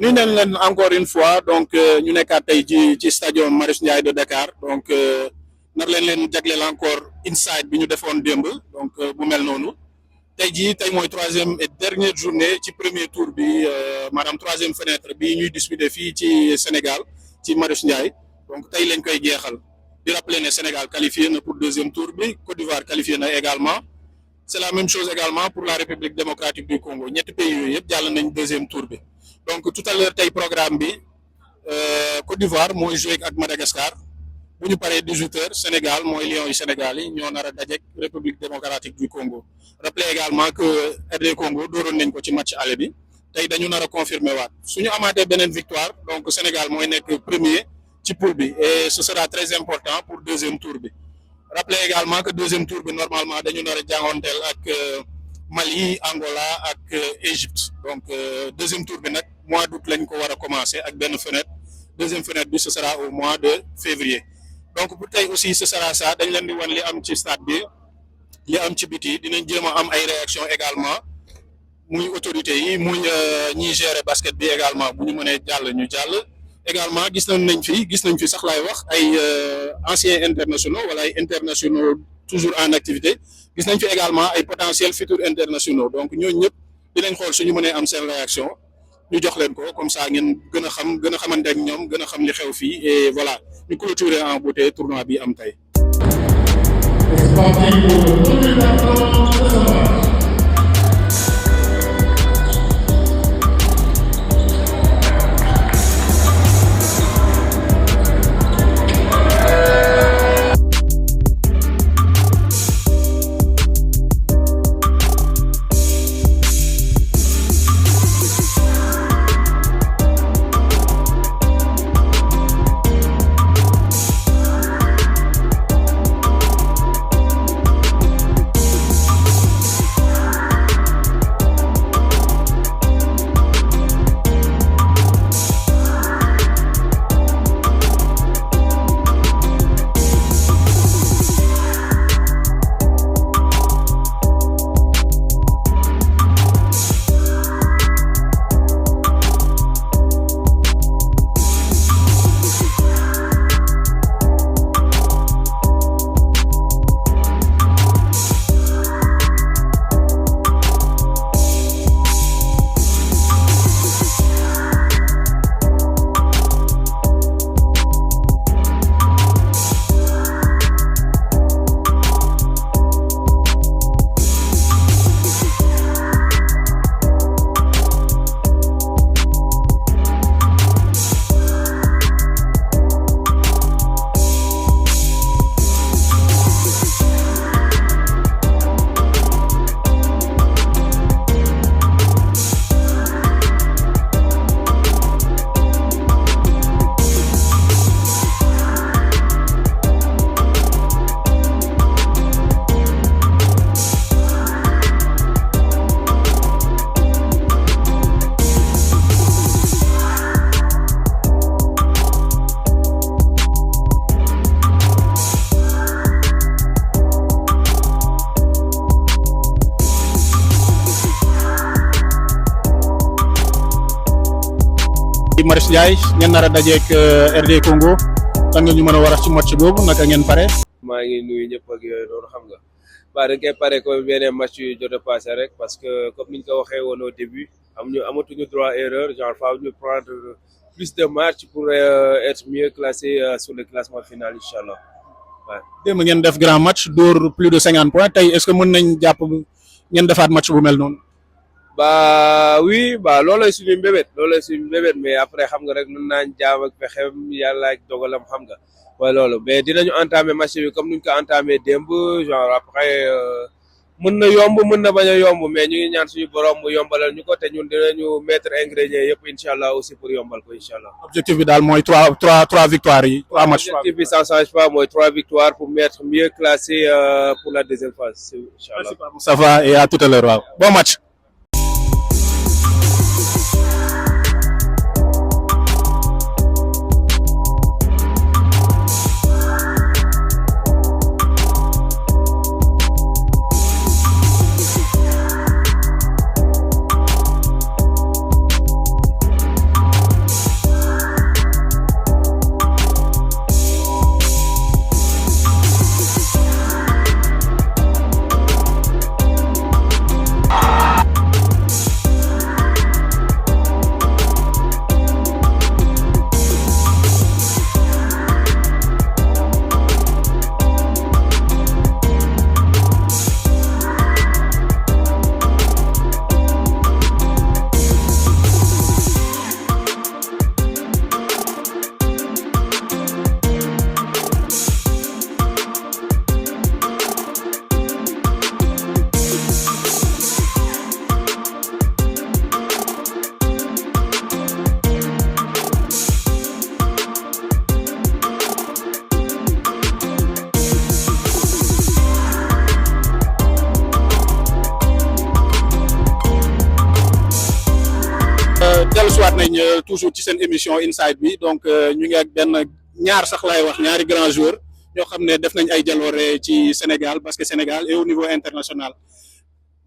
Nous sommes encore une fois donc ñu nekkaat tey ci stadium Marius Ndiaye de Dakar donc nar leen jagleel encore inside bi ñu defoon démb donc bu mel noonu tey jii tey mooy troisième et dernière journée ci premier tour bi maanaam troisième fenêtre bi ñuy disputer fii ci Sénégal ci Marius Ndiaye donc tey lañ koy jeexal di rappeler ne Sénégal qualifié na pour deuxième tour bi Côte d'Ivoire qualifié na également c'est la même chose également pour la République démocratique du Congo ñetti pays yooyu yëpp jàll nañ deuxième tour bi. Donc tout à l'heure tey programme bi Côte d'Ivoire mooy joué ak Madagascar bu ñu paree 18h Sénégal mooy Lions yu Sénégal yi ñoo nar a dajeek République démocratique du Congo rappelez également que RD Congo dooroon nañ ko ci match aller bi tey dañu nar a confirmer waat suñu amaatee beneen victoire donc Sénégal mooy nekk premier ci poule bi et ce sera très important pour deuxième tour bi rappelez également que deuxième tour bi normalement dañu nar a jàngoonteel ak Mali Angola ak Égypte donc deuxième tour bi nag mois d'août lañ ko war a commencer ak benn fenêtre deuxième fenêtre bi ce sera au mois de février donc pour tey aussi ce sera ça dañ leen di wan li am ci stade bi li am ci biti dinañ jéem a am ay réactions également muy autorités yi muy ñiy gérer basket bi également bu ñu mënee jàll ñu jàll également gis nañ fi sax laay wax ay anciens internationaux wala ay internationaux toujours en activité gis nañ fi également ay potentiels futurs internationaux donc ñooñu ñëpp dinañ xool suñu mënee am seen réaction ñu jox leen ko comme ça ngeen gën a xamante ak ñoom gën a xam li xew fii et voilà ñu clôturer en beauté tournoi bi am tey. Marius Ndiaye ngeen nar a dajeek RD Congo lan nga ñu mën a war a ci match boobu naka ngeen pare. maa ngi nuyu ñëpp ak yooyu noonu xam nga waaw dañ koy pare comme beneen match yu jot a passé rek parce que comme niñ ko waxee woon au début amatuñu droit erreur genre faaw ñu prendre plus de matchs pour être mieux classé sur le classement final incha allah waaw. démb ngeen def grand match dóor plus de 50 points tey est-ce que mën nañ jàpp ngeen defaat match bu mel noonu. bah oui bah loolay suñu mbébét mais après xam nga rek mën naa jaam ak pexem yàlla ak dogalam xam nga waaye loolu mais dinañu entamer match bi comme nuñ ko entamer démb genre après mën na yomb mën na bañ a yomb mais ñu ngi ñaan suñu borom mu yombalal ñu ko te ñun dinañu mettre ingrédients yëpp incha allah aussi pour yombal ko incha allah. objectif bi daal mooy trois victoires yi. 3 matchs objectif bi ça change pas mooy 3 victoires pour m'être mieux classé pour la deuxième phase incha allah. Ça va et à tout à l'heure waaw bon match. dellusiwaat nañ toujours ci seen émission Inside bi donc ñu ngi ak benn ñaar sax laay wax ñaari grands joueurs ñoo xam ne def nañ ay jaloore ci Sénégal basket Sénégal et au niveau international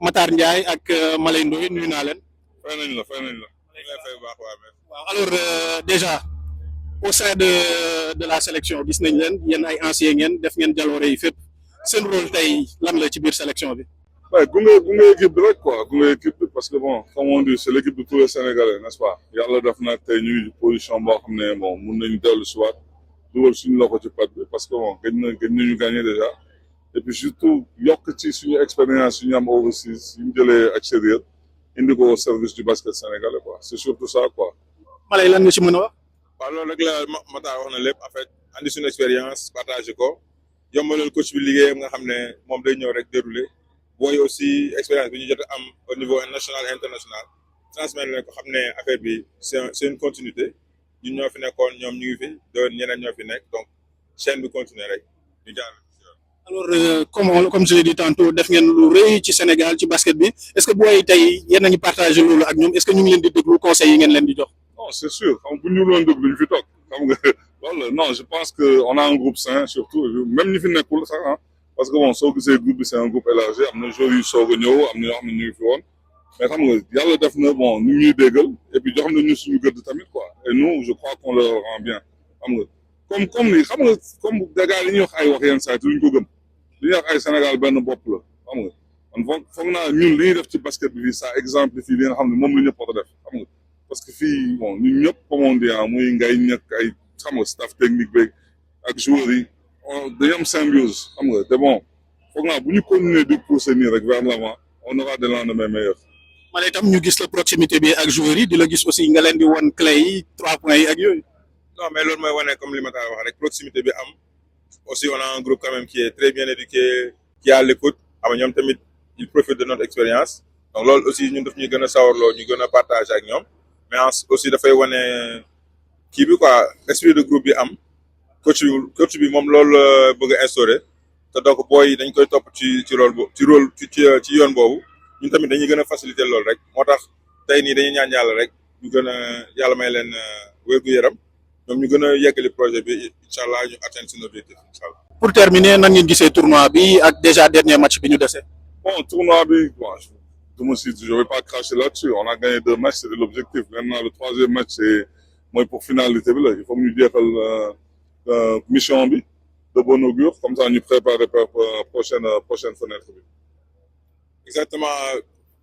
Matar Ndiaye ak Maleye Ndoye nuyu naa leen. fay nañ la ñu lay fay bu baax waaw alors déjà au sein de la sélection gis nañ leen yéen ay anciens ngeen def ngeen jaloore yi fépp seen rôle tey lan la ci biir sélection bi. waaye gunge équipe bi rek quoi gunge équipe bi parce que bon comme on dit c'est l'équipe de tous les Sénégalais n'est-ce pas yàlla def na tey ñu ngi position boo xam ne bon mun nañu dellu si waat dugal suñu loxo ci pat bi parce que bon gëj nañu gagné déjà et puis surtout yokk ci suñu expérience suñu am overseas suñu jëlee extérieur indi ko au service du basket sénégalais quoi c'est surtout ça quoi. Maleye lan nga ci mën a wax. waaw loolu rek la Matar wax na lépp en fait andi suñu expérience partagé ko yombalal coach bi liggéeyam nga xam ne moom day ñëw rek déroulé booy aussi expérience bi ñu jot am au niveau national et international transmettre leen ko xam ne affaire bi c'est une continuité ñun ñoo fi nekkoon ñoom ñu ngi fi doon ñeneen ñoo fi nekk donc chaîne bi continuer rek ñu jaar. alors comme je l'ai dit tantôt def ngeen lu rëy ci Sénégal ci basket bi est-ce que booy tey yéen a ngi partagé loolu ak ñoom est-ce que ñu ngi leen di déglu conseils yi ngeen leen di jox. non c'est sûr xam bu ñu doon déglu ñu fi toog xam nga loolu non je pense que on a un groupe sain surtout même ñi fi nekkul sax ah parce que bon soo gisee groupe bi c'est un groupe élargi am na joueurs yu soog a ñëw am na ñoo xam ne ñu ngi fi woon mais xam nga yàlla def na bon ñu ñuy déggal et puis jox nañu suñu gëdd tamit quoi et nous je crois qu'on leur rend bien xam nga comme ni xam nga comme dégâts li ñuy wax ay wax yenn saa yi duñ ko gëm li ñuy wax ay Sénégal benn bopp la xam nga man foog naa ñun li ñuy def ci basket bi fii ça exemplifie li nga xam ne moom la ñëpp war a def xam nga parce que fii bon ñun ñëpp comme on dit muy ngay ñàkk ay xam nga staff technique beeg ak joueurs yi dañu am symbiose xam nga te bon foog naa bu ñu continuer di pousser nii rek vers l'avant on aura des lendemains meilleurs. Maleye tam ñu gis la proximité bi ak joueurs yi di la gis aussi nga leen di won clé yi 3 points yi ak yooyu. non mais loolu mooy wane comme li Matar wax rek proximité bi am aussi on a un groupe quand même qui est très bien éduqué qui a l'écoute xam nga ñoom tamit ils profitent de notre expérience donc loolu aussi ñun daf ñuy gën a sawarloo ñu gën a partager ak ñoom mais aussi dafay wane kii bi quoi esprit de groupe bi am coach bi moom loolu bëgg a instaurer te donc booy dañ koy topp ci rôle ci yoon boobu ñun tamit dañuy gën a faciliter loolu rek moo tax tey nii dañuy ñaan yàlla rek ñu gën a yàlla may leen wér-gu-yaram ñoom ñu gën a yeggali projet bi incha allah ñu atteindre suñu objectif incha allah. pour terminer nan ngeen gisee tournoi bi ak déjà dernier match bi ñu dese. bon tournoi bi bon je vais pas cracher là-dessus on a gagné 2 matchs c'était l'objectif maintenant le 3e match c'est mooy pour finalité bi la il faut ñu jeexal mission bi de bon augure comme ça ñu préparer prochaine fenêtre bi. exactement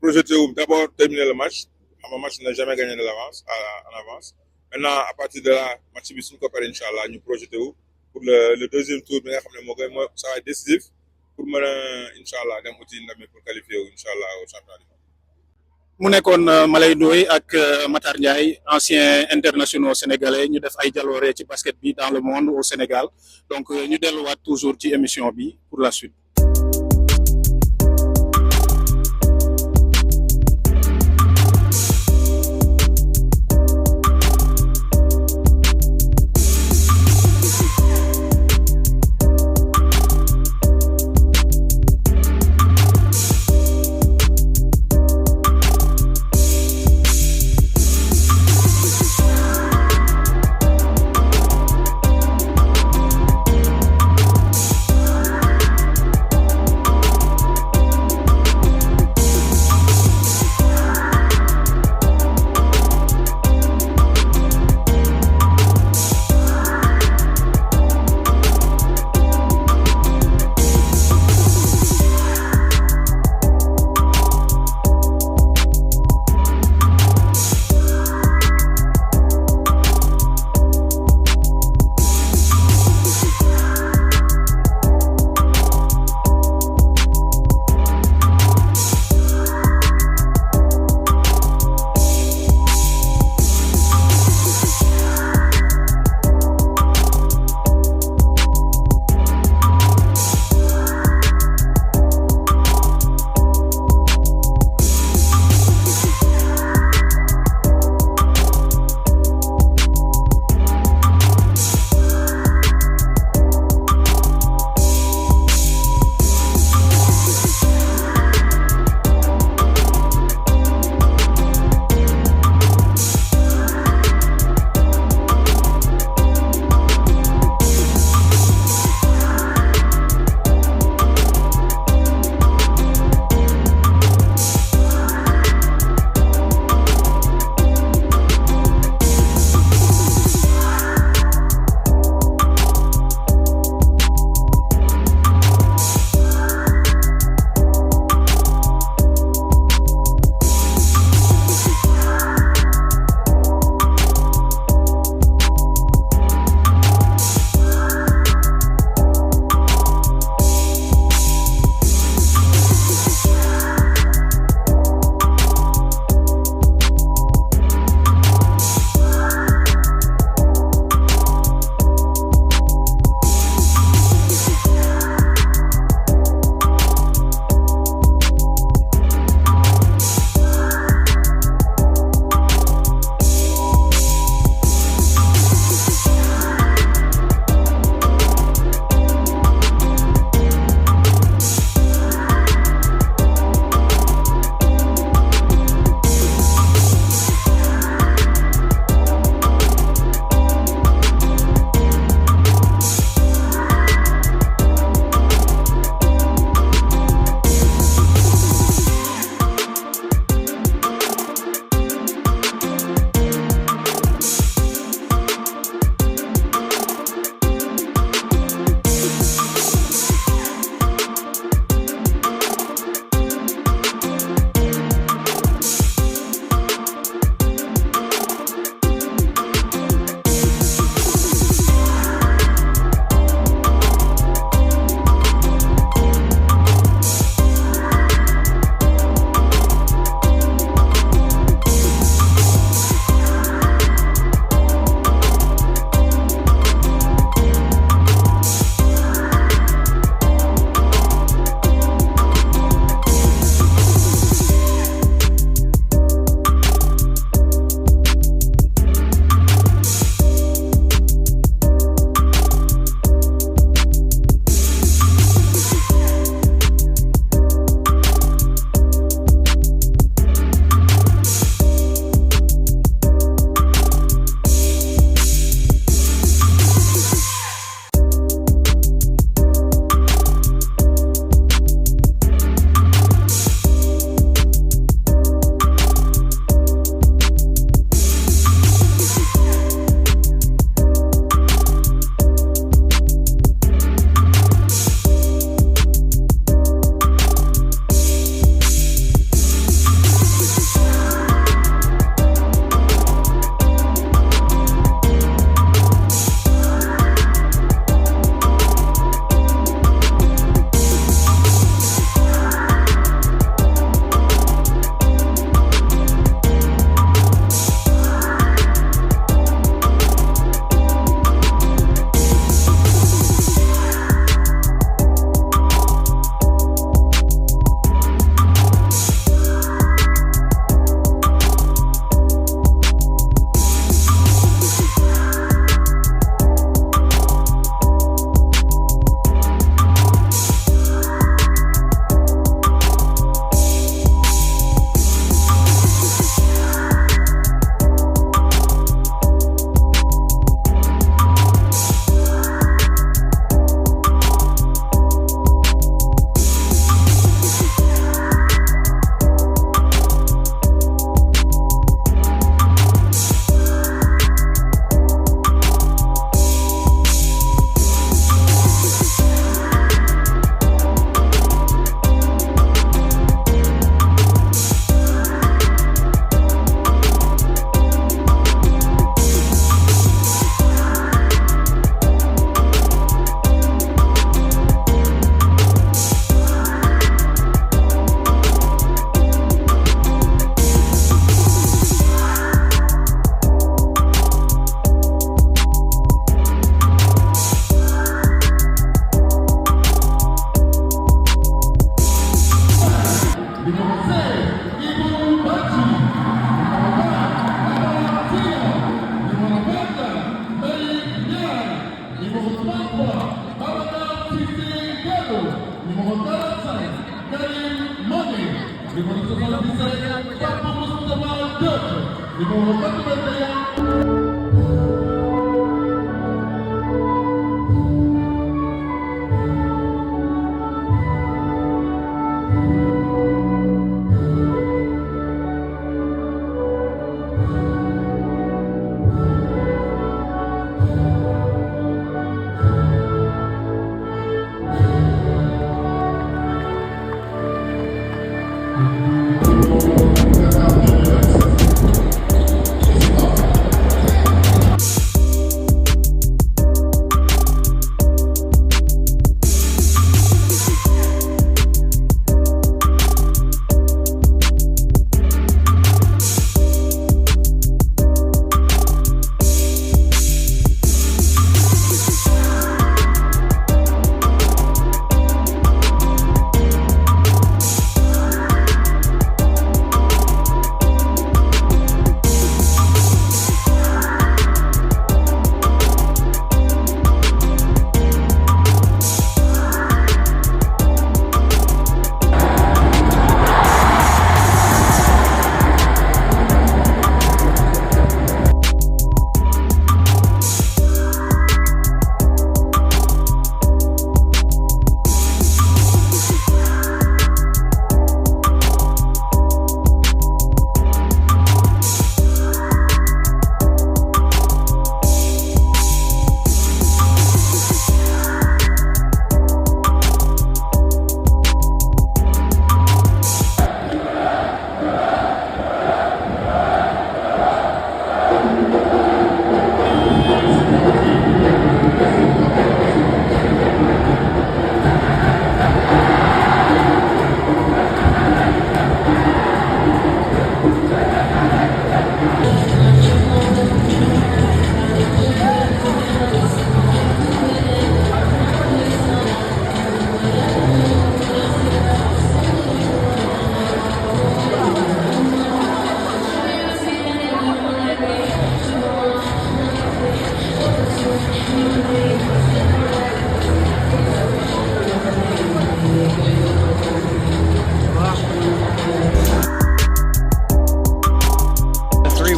projeté wu d'abord terminer le match xam nga match n'a jamais gagné de l'avance en avance maintenant à partir de là match bi suñu ko paree incha allah ñu projeté wu pour le deuxième tour bi nga xam ne moo gën ça va être décisif pour mën a incha allah dem uti ndam pour qualifier wu incha allah au championnat. mu nekkoon Maleye Ndoye ak Matar Ndiaye anciens internationaux sénégalais ñu def ay jaloore ci basket bi dans le monde au Sénégal donc ñu delluwaat toujours ci émission bi pour la suite.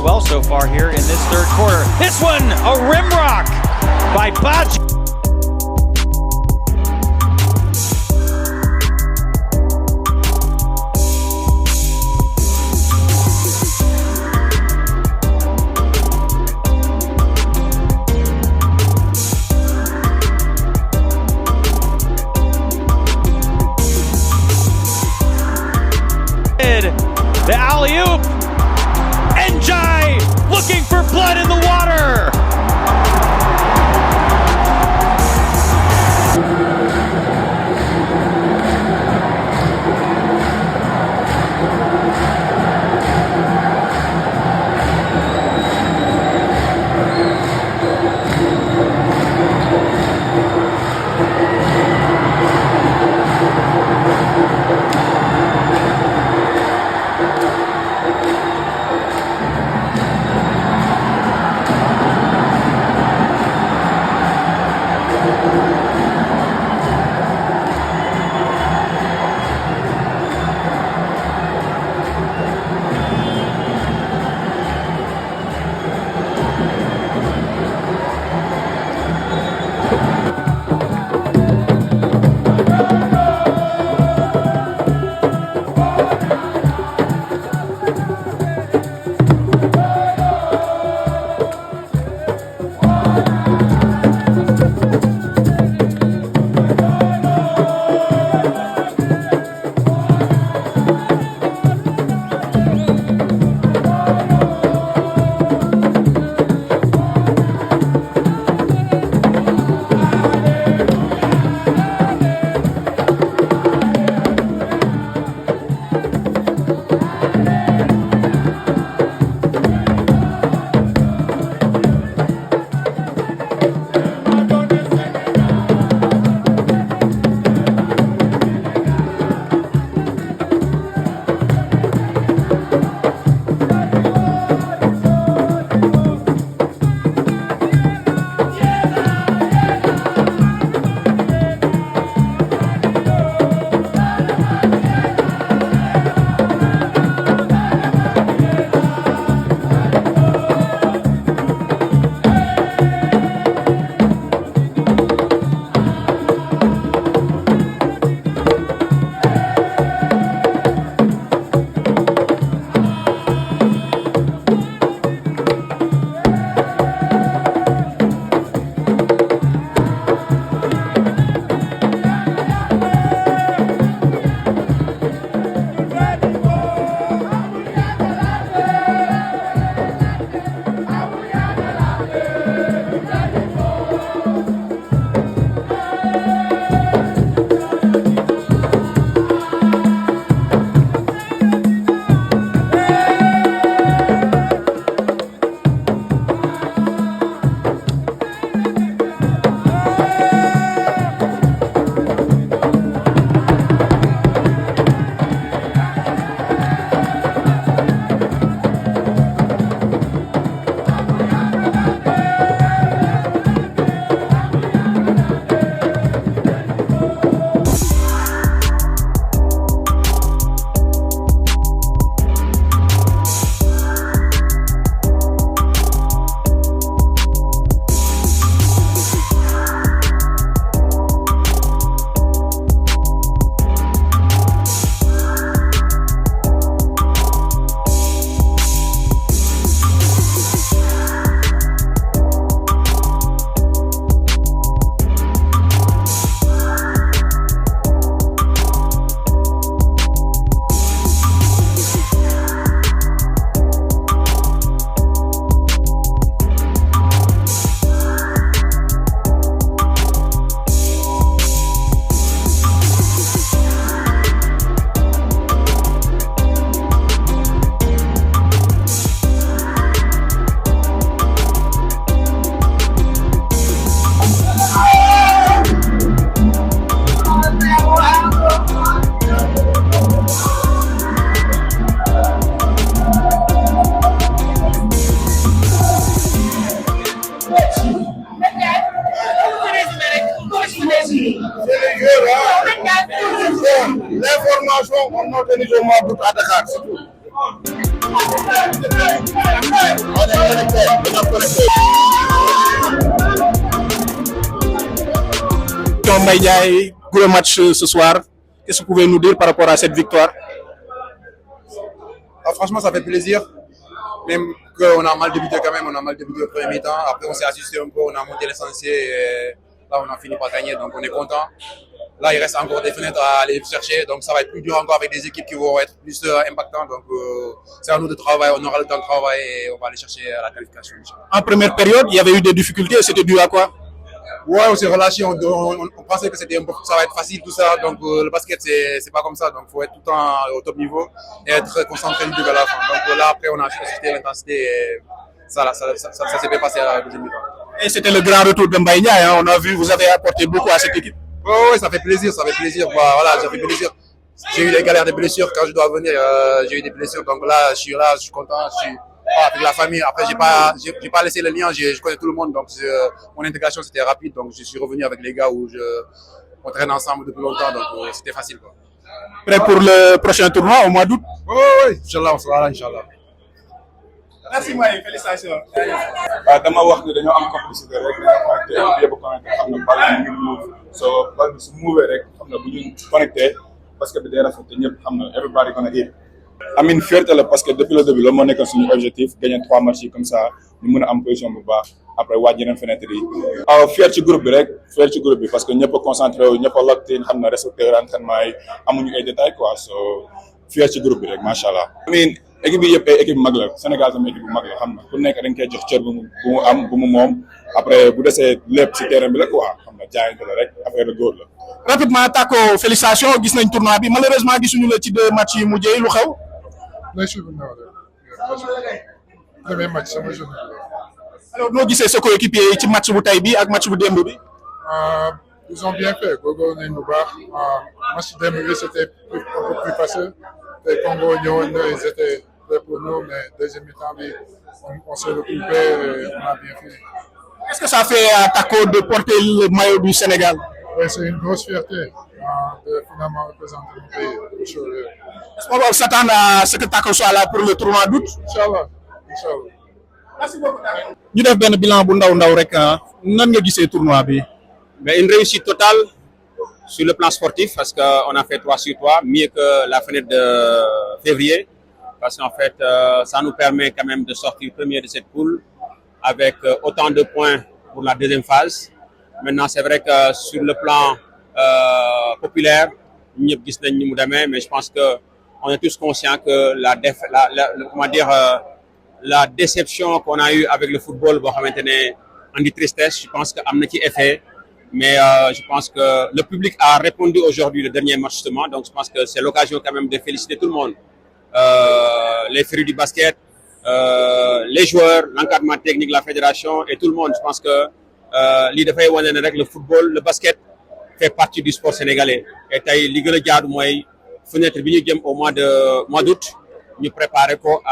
Well so far here in this third quarter. This one, a rim rock by Baji. The alley-oop. Njai looking for blood in the water. organiser au mois d'août à Dakar, c'est tout. Mbaye Ndiaye, gros match ce soir. Qu'est-ce que vous pouvez nous dire par rapport à cette victoire? Franchement, ça fait plaisir. Même qu'on a mal débuté quand même, on a mal débuté au premier mi-temps. Après, on s'est ajusté un peu, on a monté l'essentiel et là, on a fini par gagner. Donc, on est content. Là, il reste encore des fenêtres à aller chercher. Donc, ça va être plus dur encore avec des équipes qui vont être plus impactantes. Donc, c'est à nous de travailler. On aura le temps de travailler et on va aller chercher la qualification. En première période, il y avait eu des difficultés. C'était dû à quoi? Ouais, on s'est relâché. On pensait que ça va être facile tout ça. Donc, le basket, c'est pas comme ça. Donc, il faut être tout le temps au top niveau et être concentré du début à la fin. Donc, là, après, on a ajusté l'intensité et ça s'est bien passé à la deuxième mi-temps. Et c'était le grand retour de Mbaye Ndiaye. On a vu, vous avez apporté beaucoup à cette équipe. Oui, ça fait plaisir, ça fait plaisir. Voilà, ça fait plaisir. J'ai eu des galères de blessures quand je dois venir. J'ai eu des blessures, donc là, je suis content. Je suis avec la famille. Après, j'ai pas laissé le lien. Je connais tout le monde, donc mon intégration c'était rapide. Donc je suis revenu avec les gars où on traîne ensemble depuis longtemps, donc c'était facile, quoi. Prêt pour le prochain tournoi au mois d'août? Oui, Inch'Allah, on sera là, Inch'Allah. Merci Mbaye, félicitations. dama wax ne dañoo am complicité rek dañoo connecté yëpp connecté xam na bal bi ñu move so bal bi su move rek xam na bu ñu connecté parce que bi day rafet te ñëpp xam na everybody gonna eat. Amin fierté la parce que depuis le début loolu moo nekkoon suñu objectif gagner 3 matchs yi comme ça ñu mën a am position bu baax après waaj yeneen fenêtre yi. waaw fier ci groupe bi rek fier ci groupe bi parce que ñëpp a concentré wu ñëpp a locked in xam na respecté entraînement yi amuñu ay détails quoi so fier ci groupe bi rek macha allah. Amin équipe bi yëpp ay équipe mag la Sénégal sama équipe bu mag la xam na ku nekk dañ koy jox cër bu mu am bu mu moom après bu desee lépp ci terrain bi la quoi xam na jaayante la rek affaire de góor la. Rapidement Tako, félicitations gis nañ tournoi bi malheureusement gisuñu la ci 2 matchs yi mujjee lu xew. Premier match sama journée. Alors noo gisee sa coéquipier yi ci match bu tay bi ak match bu démb bi. Ils ont bien fait. Gogo nañ bu baax. Match démb bi c'était un peu plus facile. Les Congo ñëwoon na ils étaient prêts pour nous mais deuxième mi-temps bi on s'est regroupé et on a bien fini. Est-ce que ça fait à Tako de porter le maillot du Sénégal? Oui, c'est une grosse fierté de finalement représenter mon pays. Est-ce qu'on va s'attendre à ce que Tako soit là pour le tournoi d'août? Inch'Allah, Inch'Allah. Merci beaucoup. ñu def benn bilan bu ndaw rek nan nga gisee tournoi bi? Mais une réussite totale sur le plan sportif parce qu'on a fait 3 sur 3, mieux que la fenêtre de février. Parce qu'en fait, ça nous permet quand même de sortir premier de cette poule avec autant de points pour la deuxième phase. Maintenant, c'est vrai que sur le plan populaire, ñëpp gis nañ ni mu demee, mais je pense que on est tous conscients que la déception qu'on a eue avec le football, boo xamante ne andi tristesse, je pense que am na ci effet. Mais je pense que le public a répondu aujourd'hui le dernier match justement, donc je pense que c'est l'occasion quand même de féliciter tout le monde, les férus du basket, les joueurs, l'encadrement technique, la fédération et tout le monde. Je pense que lii dafay wane ne rek le football, le basket fait partie du sport sénégalais. Et tey li gën a jaadu mooy fenêtre bi ñu jëm au mois d'août ñu préparer ko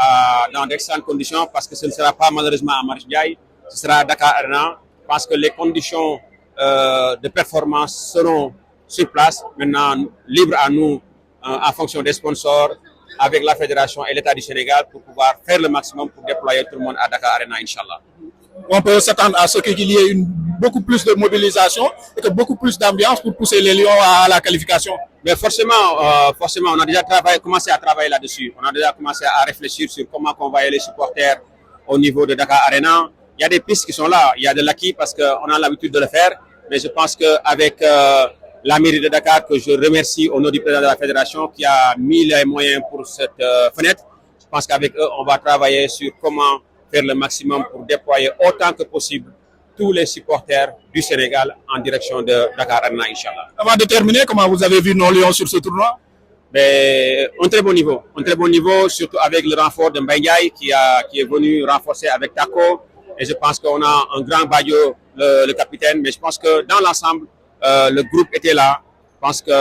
dans d'excellentes conditions parce que ce ne sera pas malheureusement à Marius Ndiaye, ce sera à Dakar Arena parce que les conditions de performance seront sur place. Maintenant, libre à nous, en fonction des sponsors, avec la fédération et l'État du Sénégal, pour pouvoir faire le maximum pour déployer tout le monde à Dakar Arena, Inch'Allah. On peut s'attendre à ce qu'il y ait beaucoup plus de mobilisation et que beaucoup plus d'ambiance pour pousser les Lions à la qualification. Mais forcément, on a déjà commencé à travailler là-dessus. On a déjà commencé à réfléchir sur comment convoyer les supporters au niveau de Dakar Arena. Il y a des pistes qui sont là. Il y a de l'acquis parce qu'on a l'habitude de le faire. Mais je pense qu'avec la mairie de Dakar, que je remercie au nom du président de la fédération qui a mis les moyens pour cette fenêtre, je pense qu'avec eux, on va travailler sur comment faire le maximum pour déployer autant que possible tous les supporters du Sénégal en direction de Dakar Arena, Inch'Allah. Avant de terminer, comment vous avez vu nos Lions sur ce tournoi? Mais un très bon niveau, surtout avec le renfort de Mbaye Ndiaye qui est venu renforcer avec Tako. Et je pense qu'on a un grand Badio, le capitaine, mais je pense que dans l'ensemble, le groupe était là. Je pense que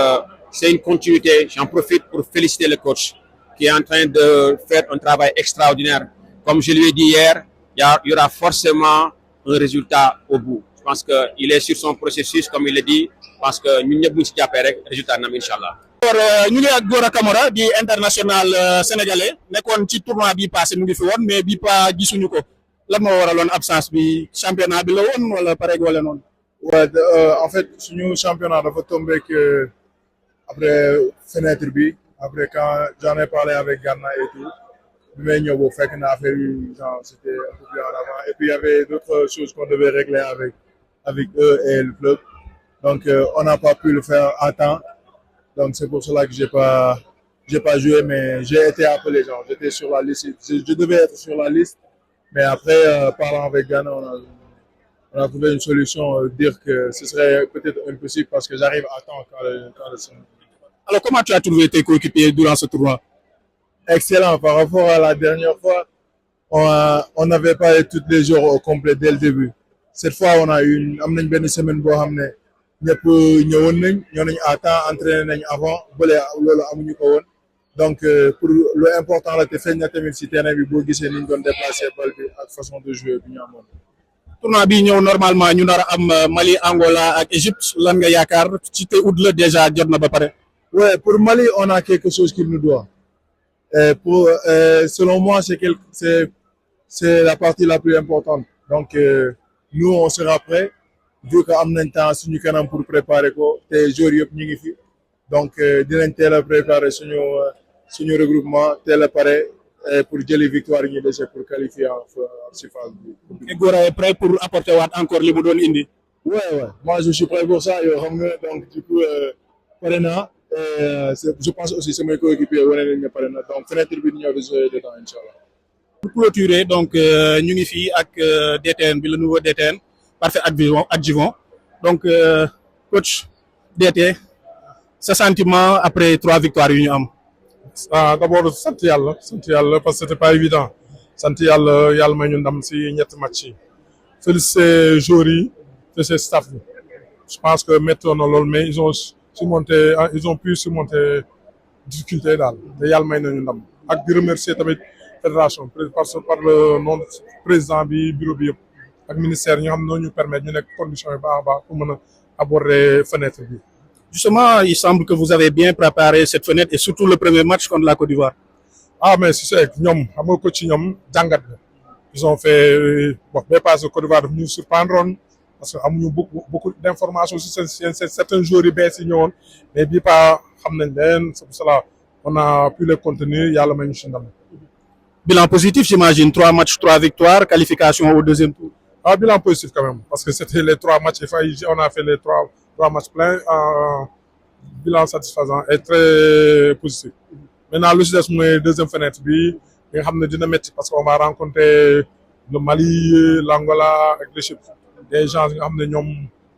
c'est une continuité. J'en profite pour féliciter le coach qui est en train de faire un travail extraordinaire. Comme je lui ai dit hier, il y aura forcément un résultat au bout. Je pense qu'il est sur son processus, comme il l'a dit, parce que nous n'avons pas de résultat, Inch'Allah. ñu ngi ak Gora Camara di international sénégalais nekkoon ci tournoi bi passé mu ngi fi woon mais bi pas gisuñu ko lan moo waraloon absence bi championnat bi la woon wala pareil wala noonu. Ouais, en fait suñu championnat dafa tombé que après fenêtre bi après quand j'en ai parlé avec Gana et tout bi may ñëw boobu fekk na affaire yi genre c'était un peu plus en avant et puis il y avait d'autres choses qu'on devait régler avec eux et le club donc on n'a pas pu le faire à temps donc c'est pour cela que j'ai pas joué mais j'ai été appelé genre j'étais sur la liste je devais être sur la liste mais après parlant avec Gana on a trouvé une solution dire que ce serait peut-être impossible parce que j'arrive à temps quand le Alors comment tu as trouvé tes coéquipiers durant ce tournoi? Excellent par rapport à la dernière fois on n'avait pas tous les jours au complet dès le début cette fois on a am nañ benn semaine boo xam ne ñëpp ñëwoon ñoo nañ à temps entraîné nañ avant bële loolu amuñu ko woon donc pour le important la te feeñ na tamit si terrain bi boo gisee niñ doon déplacé bal bi ak façon de jouer bi ñu amoon. Tournoi bi ñëw normalement ñu nar a am Mali Angola ak Égypte lan nga yaakaar ci te août la déjà jot na ba pare. Ouais pour Mali on a quelque chose qu'il nous doit selon moi c'est la partie la plus importante donc nous on sera prêts vu que am nañ temps suñu kanam pour préparer ko te joueurs yëpp ñu ngi fi donc dinañ teel a préparer suñu regroupement teel a pare pour jëli victoire yi ñu dese pour qualifier si phase bi. Et Gora est prêt pour apporter waat encore li mu doon indi. Ouais moi je suis prêt pour ça yow xam nga donc du coup pare naa je pense aussi samay coéquipiers wane nañ ne pare na donc fenêtre bi di ñëw di jouer dedans inchallah. Pour clôturer donc ñu ngi fii ak DTN bi le nouveau DTN parfait adjuvant donc coach DT sa sentiment après 3 victoires yu ñu am. D'abord sant yàlla parce que c'était pas évident sant yàlla may ñu ndam si ñetti match yi féliciter joueurs yi féliciter staff bi je pense que méttoon na lool mais ils ont pu surmonter difficulté daal te yàlla may nañu ndam ak di remercier tamit fédération par le nom président bi bureau bi yëpp ak ministère ñi nga xam ne ñu permettre ñu nekk conditions yi baax a baax pour mën a aborder fenêtre bi. Justement, il semble que vous avez bien préparé cette fenêtre et surtout le premier match contre la Côte d'Ivoire. Ah mais c'est ñoom xam nga ko ci ñoom jàngat la ils ont fait bon mais pas Côte d'Ivoire daf ñu surprendre parce que amuñu beaucoup d'informations sur certains joueurs yu bees yi ñëwoon mais bii pas xam nañ leen c'est pour cela on a pu les contenir yàlla may ñu si ndam. Bilan positif j'imagine 3 matchs 3 victoires qualification au deuxième tour. Ah bilan positif quand même parce que c'était les 3 matchs on a fait les 3 matchs pleins bilan satisfaisant et très positif. Maintenant lu si des mooy deuxième fenêtre bi nga xam ne dina métti parce que on va rencontrer le Mali l'Angola ak l'Égypte des gens nga xam ne ñoom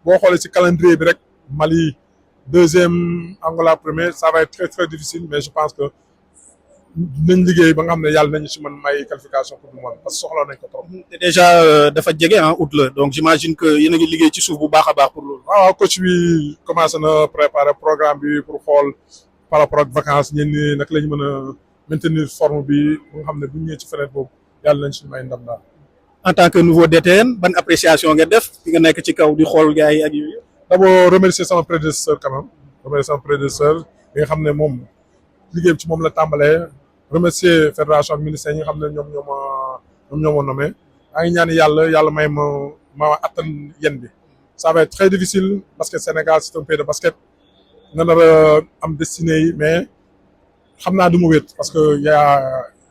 boo xoolee ci calendrier bi rek Mali deuxième Angola premier ça va être très très difficile mais je pense que dinañ liggéey ba nga xam ne yàlla nañu ci mën may qualification pour le monde parce que soxla nañ ko trop. te déjà dafa jege août la donc j'imagine que yéen a ngi liggéey ci suuf bu baax a baax pour loolu. waaw coach bi commencé na préparer programme bi pour xool par rapport ak vacances ñenn ñi naka la ñu mën a maintenir forme bi ba nga xam ne bu ñu ñëwee ci fenêtre boobu yàlla nañ ci may ndam daal. En tant que nouveau DTN ban appréciation nga def fi nga nekk ci kaw di xool gars yi ak yooyu. D'abord remercier sama prédécesseur quand même remercier sama prédécesseur bi nga xam ne moom liggéey ci moom la tàmbalee. Remercier fédération ak ministère yi nga xam ne ñoom ñoo ma nommé maa ngi ñaan yàlla may ma attan yen bi ça va être très difficile parce que Sénégal c'est un pays de basket nga nar a am destiné yi mais xam naa du ma wét parce que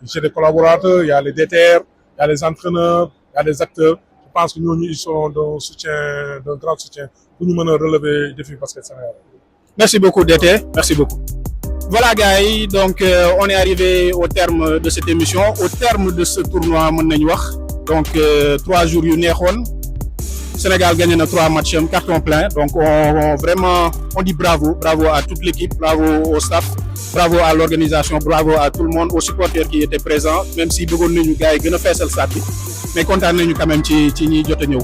j'ai des collaborateurs il y a les DTR il y a les entraîneurs il y a les acteurs je pense que ñooñu ils seront d'un grand soutien pour ñu mën a relever défi basket Sénégal. Merci beaucoup DT merci beaucoup. Voilà gars yi donc on est arrivé au terme de cette émission au terme de ce tournoi mën nañu wax donc 3 jours yu neexoon Sénégal gagné na 3 matchs am carton plein donc on vraiment on dit bravo à toute l'équipe bravo au staff bravo à l'organisation bravo à tout le monde aux supporters qui étaient présents même si bëggoon nañu gars yi gën a feesal stade bi mais kontaan nañu quand même ci ñi jot a ñëw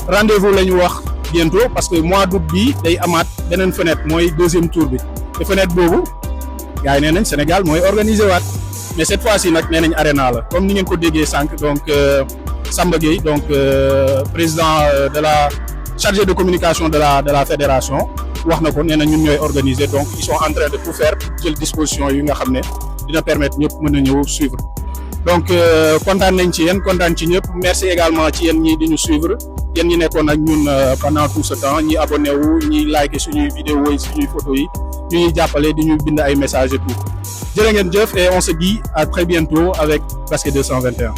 rendez-vous la ñu wax bientôt parce que mois d'août bi day amaat beneen fenêtre mooy deuxième tour bi te fenêtre boobu. gars yi nee nañ Sénégal mooy organisé waat mais cette fois-ci nag nee nañ arena la comme ni ngeen ko déggee sànq donc Samba Gueye donc président de la chargé de communication de la fédération wax na ko nee na ñun ñooy organiser donc ils sont en train de tout faire jël disposition yi nga xam ne dina permettre ñëpp mën a ñëw suivre donc kontaan nañ ci yéen kontaan ci ñëpp merci également ci yéen ñi di ñu suivre yéen ñi nekkoon ak ñun pendant tout ce temps ñi abonné wu ñi like suñuy vidéo yi suñuy photo yi ñu ñuy jàppale di ñu bind ay messages et tout jërë ngeen jëf et on se dit à très bientôt avec Basket 221.